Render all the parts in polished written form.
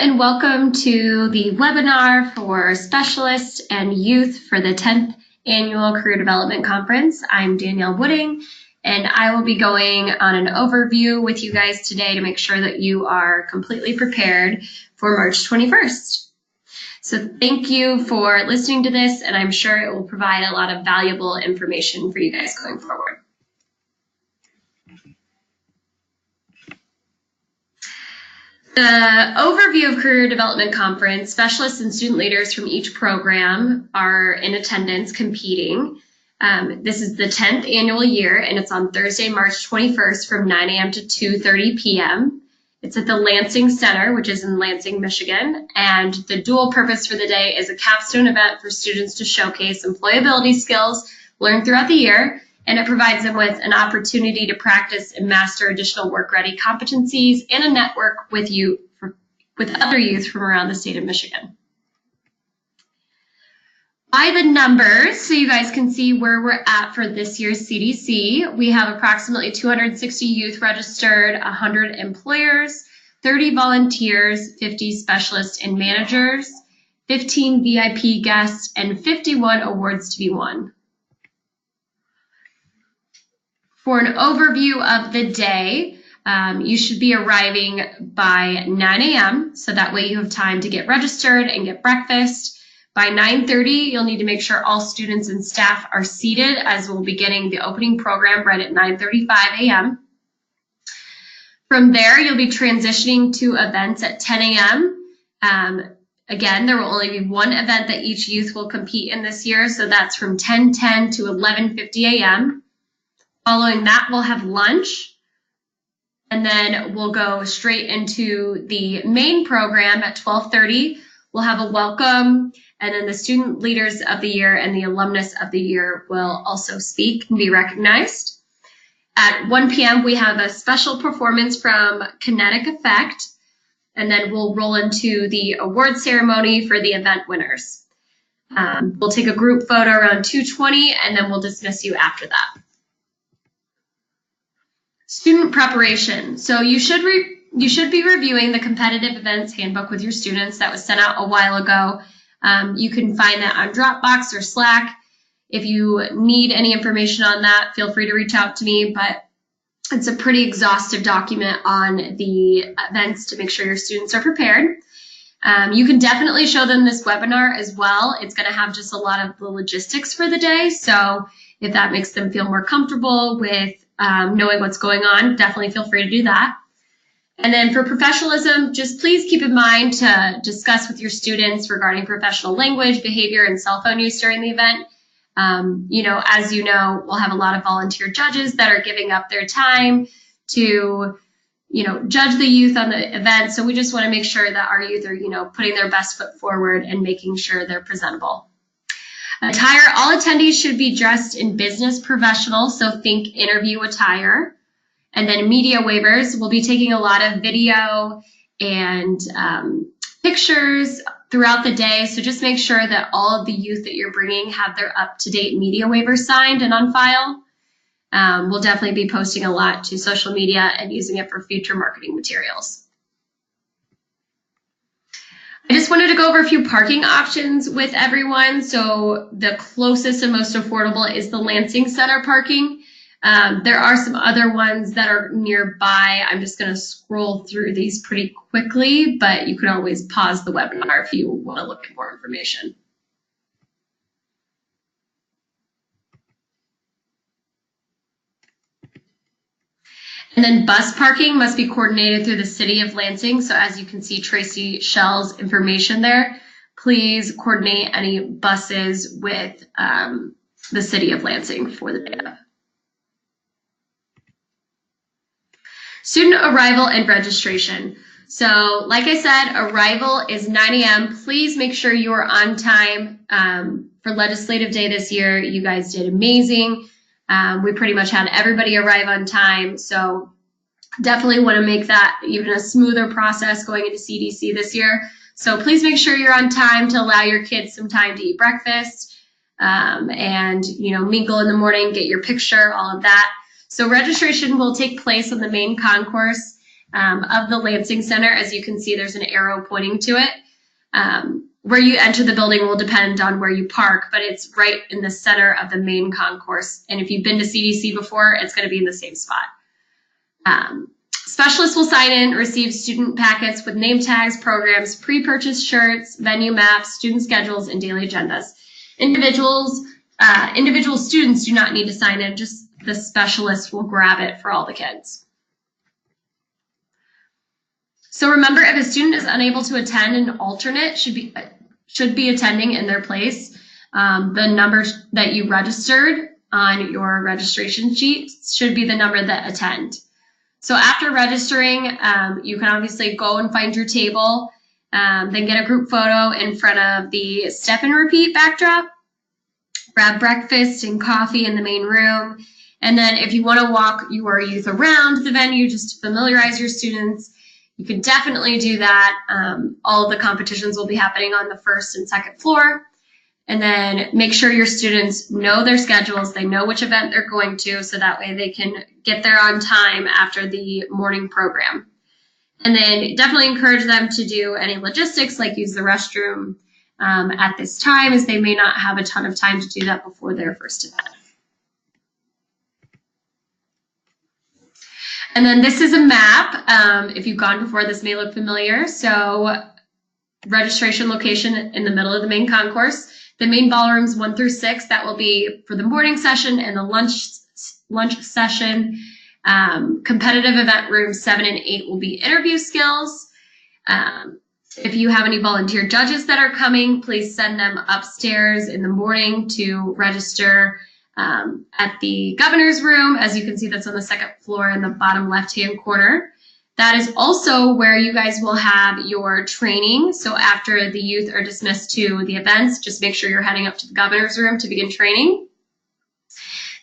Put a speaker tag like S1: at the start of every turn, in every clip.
S1: and welcome to the webinar for specialists and youth for the 10th Annual Career Development Conference. I'm Danielle Wooding, and I will be going on an overview with you guys today to make sure that you are completely prepared for March 21st. So thank you for listening to this, and I'm sure it will provide a lot of valuable information for you guys going forward. The overview of Career Development Conference, specialists and student leaders from each program are in attendance competing. This is the 10th annual year, and it's on Thursday, March 21st from 9 a.m. to 2:30 p.m. It's at the Lansing Center, which is in Lansing, Michigan, and the dual purpose for the day is a capstone event for students to showcase employability skills learned throughout the year, and it provides them with an opportunity to practice and master additional work-ready competencies and a network with other youth from around the state of Michigan. By the numbers, so you guys can see where we're at for this year's CDC, we have approximately 260 youth registered, 100 employers, 30 volunteers, 50 specialists and managers, 15 VIP guests, and 51 awards to be won. For an overview of the day, you should be arriving by 9 a.m. so that way you have time to get registered and get breakfast. By 9:30, you'll need to make sure all students and staff are seated, as we'll be getting the opening program right at 9:35 a.m. From there, you'll be transitioning to events at 10 a.m. Again, there will only be one event that each youth will compete in this year, so that's from 10:10 to 11:50 a.m. Following that, we'll have lunch, and then we'll go straight into the main program at 12:30. We'll have a welcome, and then the student leaders of the year and the alumnus of the year will also speak and be recognized. At 1 p.m., we have a special performance from Kinetic Effect, and then we'll roll into the award ceremony for the event winners. We'll take a group photo around 2:20, and then we'll dismiss you after that. Student preparation. So you should be reviewing the competitive events handbook with your students that was sent out a while ago. You can find that on Dropbox or Slack. If you need any information on that, feel free to reach out to me, but it's a pretty exhaustive document on the events to make sure your students are prepared. You can definitely show them this webinar as well. It's going to have just a lot of the logistics for the day, so if that makes them feel more comfortable with knowing what's going on, definitely feel free to do that. And then for professionalism, just please keep in mind to discuss with your students regarding professional language, behavior, and cell phone use during the event. As you know, we'll have a lot of volunteer judges that are giving up their time to, judge the youth on the event. So we just want to make sure that our youth are, putting their best foot forward and making sure they're presentable. Attire, all attendees should be dressed in business professional, so think interview attire. And then media waivers, we'll be taking a lot of video and pictures throughout the day, so just make sure that all of the youth that you're bringing have their up-to-date media waivers signed and on file. We'll definitely be posting a lot to social media and using it for future marketing materials. I just wanted to go over a few parking options with everyone. So the closest and most affordable is the Lansing Center parking. There are some other ones that are nearby. I'm just going to scroll through these pretty quickly, but you can always pause the webinar if you want to look at more information. And then bus parking must be coordinated through the City of Lansing. So as you can see, Tracy Shell's information there. Please coordinate any buses with the City of Lansing for the data. Student arrival and registration. So like I said, arrival is 9 a.m. Please make sure you are on time. For Legislative Day this year, you guys did amazing. We pretty much had everybody arrive on time, so definitely want to make that even a smoother process going into CDC this year. So please make sure you're on time to allow your kids some time to eat breakfast and mingle in the morning, get your picture, all of that. So registration will take place on the main concourse of the Lansing Center. As you can see, there's an arrow pointing to it. Where you enter the building will depend on where you park, but it's right in the center of the main concourse. And if you've been to CDC before, it's going to be in the same spot. Specialists will sign in, receive student packets with name tags, programs, pre-purchased shirts, venue maps, student schedules, and daily agendas. Individual students do not need to sign in, just the specialist will grab it for all the kids. So remember, if a student is unable to attend, an alternate should be attending in their place. The number that you registered on your registration sheet should be the number that attend. So after registering, you can obviously go and find your table, then get a group photo in front of the step and repeat backdrop, grab breakfast and coffee in the main room, and then if you want to walk your youth around the venue just to familiarize your students, you can definitely do that. All of the competitions will be happening on the first and second floor. And then make sure your students know their schedules, they know which event they're going to, so that way they can get there on time after the morning program. And then definitely encourage them to do any logistics, like use the restroom at this time, as they may not have a ton of time to do that before their first event. And then this is a map. If you've gone before, this may look familiar. So registration location in the middle of the main concourse. The main ballrooms 1 through 6, that will be for the morning session, and the lunch session. Competitive event rooms 7 and 8 will be interview skills. If you have any volunteer judges that are coming, please send them upstairs in the morning to register at the governor's room. As you can see, that's on the second floor in the bottom left-hand corner. That is also where you guys will have your training. So after the youth are dismissed to the events, just make sure you're heading up to the governor's room to begin training.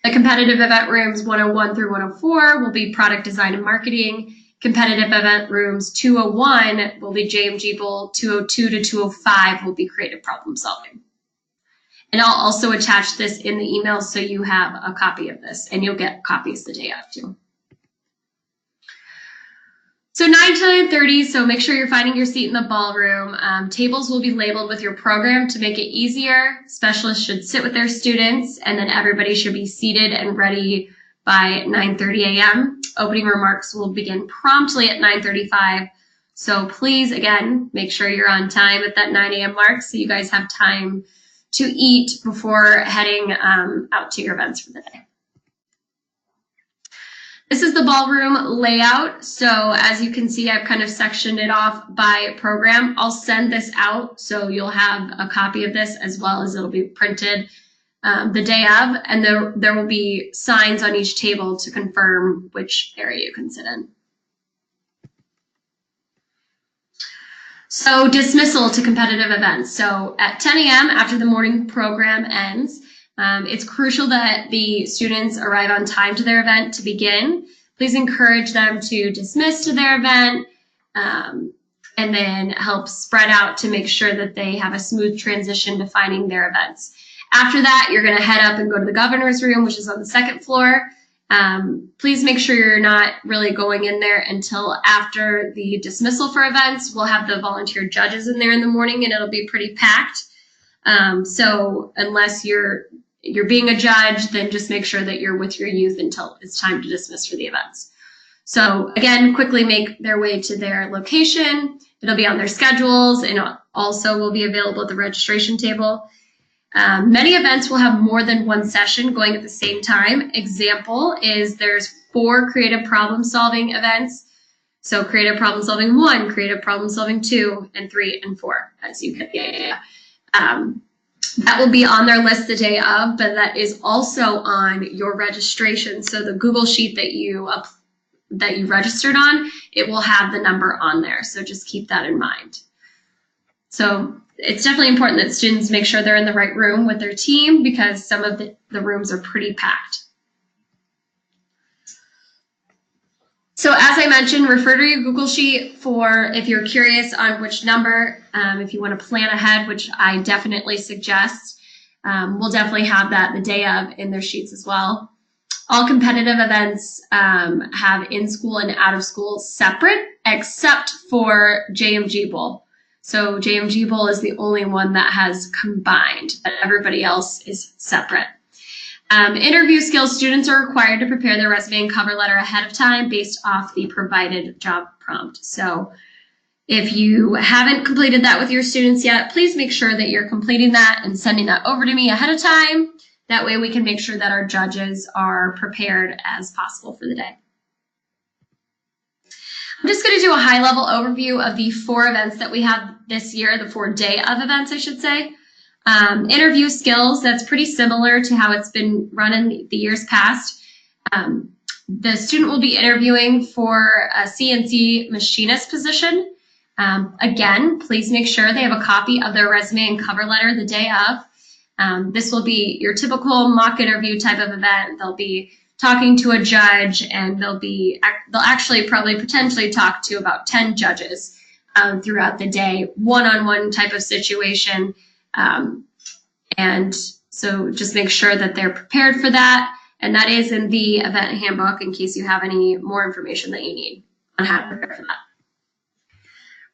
S1: The competitive event rooms 101 through 104 will be product design and marketing. Competitive event rooms 201 will be JMG Bowl, 202 to 205 will be creative problem solving. And I'll also attach this in the email so you have a copy of this, and you'll get copies the day of too. So 9 to 9:30, so make sure you're finding your seat in the ballroom. Tables will be labeled with your program to make it easier. Specialists should sit with their students, and then everybody should be seated and ready by 9:30 a.m. Opening remarks will begin promptly at 9:35. So please, again, make sure you're on time at that 9 a.m. mark so you guys have time to eat before heading out to your events for the day. This is the ballroom layout. So as you can see, I've kind of sectioned it off by program. I'll send this out so you'll have a copy of this, as well as it'll be printed the day of, and there will be signs on each table to confirm which area you can sit in. So dismissal to competitive events. So at 10 a.m. after the morning program ends, it's crucial that the students arrive on time to their event to begin. Please encourage them to dismiss to their event and then help spread out to make sure that they have a smooth transition to finding their events. After that, you're going to head up and go to the governor's room, which is on the second floor. Please make sure you're not really going in there until after the dismissal for events. We'll have the volunteer judges in there in the morning, and it'll be pretty packed. So unless you're being a judge, then just make sure that you're with your youth until it's time to dismiss for the events. So again, quickly make their way to their location. It'll be on their schedules, and also will be available at the registration table. Many events will have more than one session going at the same time. Example is there's 4 creative problem solving events. So creative problem solving 1, creative problem solving 2, and 3 and 4, as you get the idea. That will be on their list the day of, but that is also on your registration. So the Google sheet that you registered on, it will have the number on there. So just keep that in mind. So it's definitely important that students make sure they're in the right room with their team, because some of the rooms are pretty packed. So as I mentioned, refer to your Google Sheet for if you're curious on which number, if you want to plan ahead, which I definitely suggest. We'll definitely have that the day of in their sheets as well. All competitive events have in-school and out-of-school separate, except for JMG Bowl. So JMG Bowl is the only one that has combined, but everybody else is separate. Interview skills, students are required to prepare their resume and cover letter ahead of time based off the provided job prompt. So if you haven't completed that with your students yet, please make sure that you're completing that and sending that over to me ahead of time. That way we can make sure that our judges are prepared as possible for the day. I'm just going to do a high-level overview of the 4 events that we have this year, the 4-day of events, I should say. Interview skills, that's pretty similar to how it's been run in the years past. The student will be interviewing for a CNC machinist position. Again, please make sure they have a copy of their resume and cover letter the day of. This will be your typical mock interview type of event. They'll be talking to a judge, and they'll actually probably potentially talk to about 10 judges throughout the day, one-on-one type of situation. And so just make sure that they're prepared for that. And that is in the event handbook in case you have any more information that you need on how to prepare for that.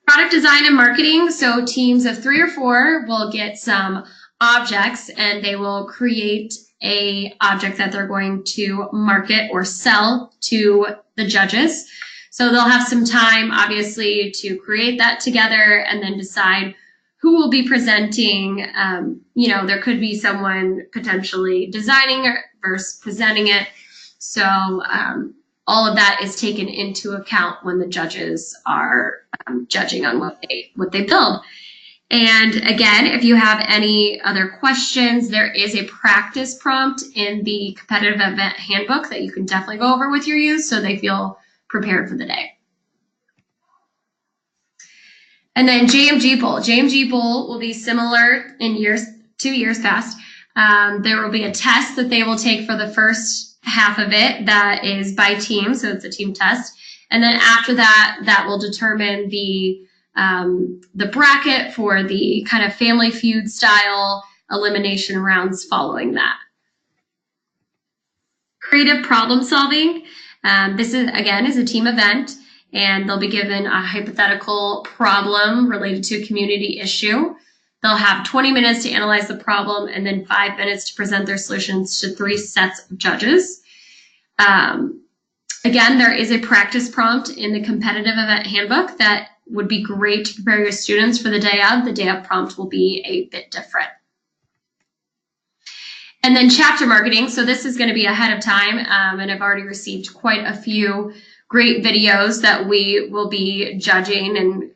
S1: Product design and marketing. So teams of 3 or 4 will get some objects, and they will create a object that they're going to market or sell to the judges. So they'll have some time, obviously, to create that together and then decide who will be presenting. There could be someone potentially designing it versus presenting it. So all of that is taken into account when the judges are judging on what they build. And again, if you have any other questions, there is a practice prompt in the competitive event handbook that you can definitely go over with your youth so they feel prepared for the day. And then JMG Bowl. JMG Bowl will be similar in 2 years past. There will be a test that they will take for the first half of it that is by team, so it's a team test. And then after that, that will determine the bracket for the kind of Family Feud style elimination rounds following that. Creative problem solving. This is a team event, and they'll be given a hypothetical problem related to a community issue. They'll have 20 minutes to analyze the problem and then 5 minutes to present their solutions to 3 sets of judges. Again, there is a practice prompt in the competitive event handbook that would be great to prepare your students for the day of. The day of prompt will be a bit different. And then chapter marketing. So this is going to be ahead of time, and I've already received quite a few great videos that we will be judging and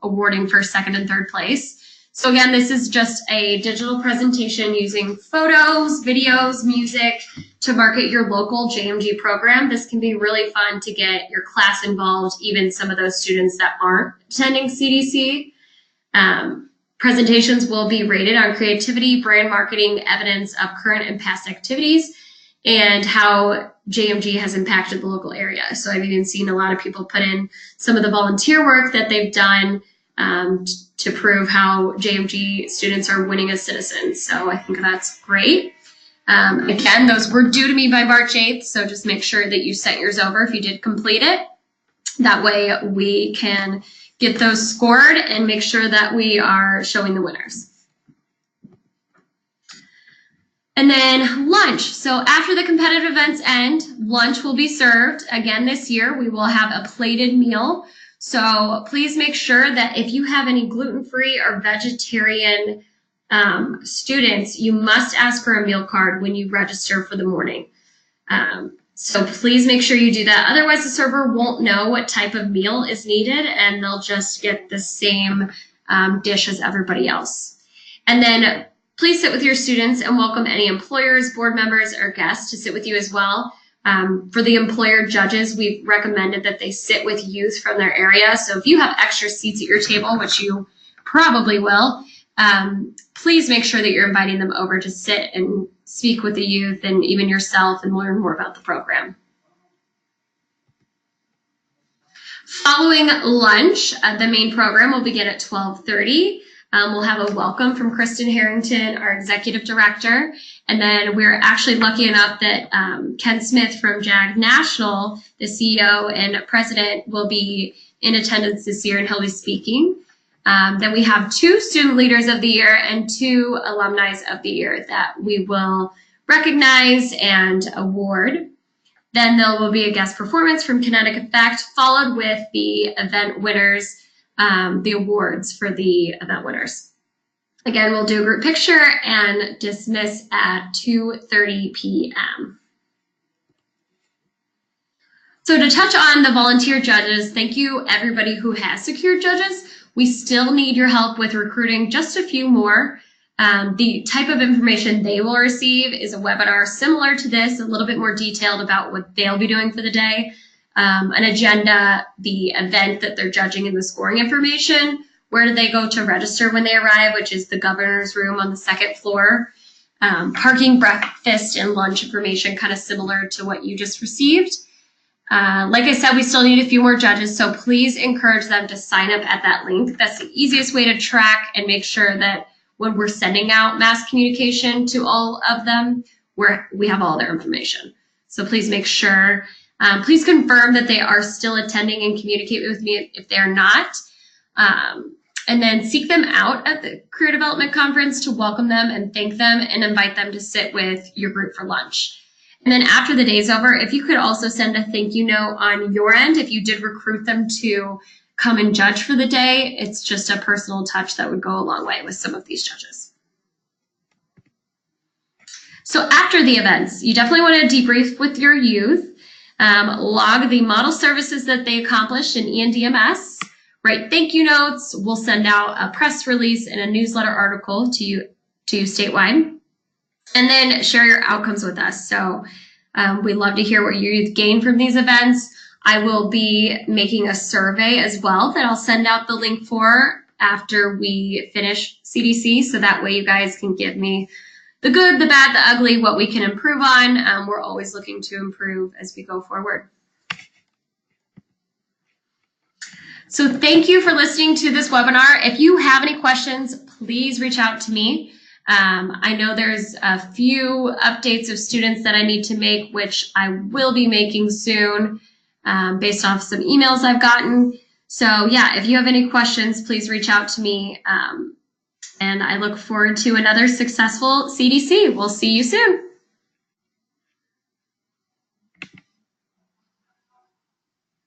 S1: awarding for 2nd and 3rd place. So again, this is just a digital presentation using photos, videos, music to market your local JMG program. This can be really fun to get your class involved, even some of those students that aren't attending CDC. Presentations will be rated on creativity, brand marketing, evidence of current and past activities, and how JMG has impacted the local area. So I've even seen a lot of people put in some of the volunteer work that they've done to prove how JMG students are winning as citizens. So I think that's great. Again, those were due to me by March 8th, so just make sure that you sent yours over if you did complete it. That way we can get those scored and make sure that we are showing the winners. And then lunch. So after the competitive events end, lunch will be served. Again, this year we will have a plated meal. So please make sure that if you have any gluten-free or vegetarian students, you must ask for a meal card when you register for the morning. So please make sure you do that. Otherwise, the server won't know what type of meal is needed, and they'll just get the same dish as everybody else. And then please sit with your students and welcome any employers, board members, or guests to sit with you as well. For the employer judges, we've recommended that they sit with youth from their area. So if you have extra seats at your table, which you probably will, please make sure that you're inviting them over to sit and speak with the youth and even yourself and learn more about the program. Following lunch, the main program will begin at 12:30. We'll have a welcome from Kristen Harrington, our executive director. And then we're actually lucky enough that Ken Smith from JAG National, the CEO and president, will be in attendance this year, and he'll be speaking. Then we have 2 student leaders of the year and 2 alumni of the year that we will recognize and award. Then there will be a guest performance from Kinetic Effect, followed with the event winners, the awards for the event winners. Again, we'll do a group picture and dismiss at 2:30 p.m. So to touch on the volunteer judges, thank you everybody who has secured judges. We still need your help with recruiting just a few more. The type of information they will receive is a webinar similar to this, a little bit more detailed about what they'll be doing for the day, an agenda, the event that they're judging, and the scoring information. Where do they go to register when they arrive, which is the governor's room on the 2nd floor. Parking, breakfast, and lunch information, kind of similar to what you just received. Like I said, we still need a few more judges, so please encourage them to sign up at that link. That's the easiest way to track and make sure that when we're sending out mass communication to all of them, we have all their information. So please make sure, please confirm that they are still attending and communicate with me if they're not. And then seek them out at the Career Development Conference to welcome them and thank them and invite them to sit with your group for lunch. And then after the day's over, if you could also send a thank you note on your end, if you did recruit them to come and judge for the day, it's just a personal touch that would go a long way with some of these judges. So after the events, you definitely want to debrief with your youth, log the model services that they accomplished in ENDMS, write thank you notes. We'll send out a press release and a newsletter article to you statewide. And then share your outcomes with us. So we'd love to hear what your youth gained from these events. I will be making a survey as well that I'll send out the link for after we finish CDC. So that way you guys can give me the good, the bad, the ugly, what we can improve on. We're always looking to improve as we go forward. So thank you for listening to this webinar. If you have any questions, please reach out to me. I know there's a few updates of students that I need to make, which I will be making soon based off some emails I've gotten. So yeah, if you have any questions, please reach out to me. And I look forward to another successful CDC. We'll see you soon.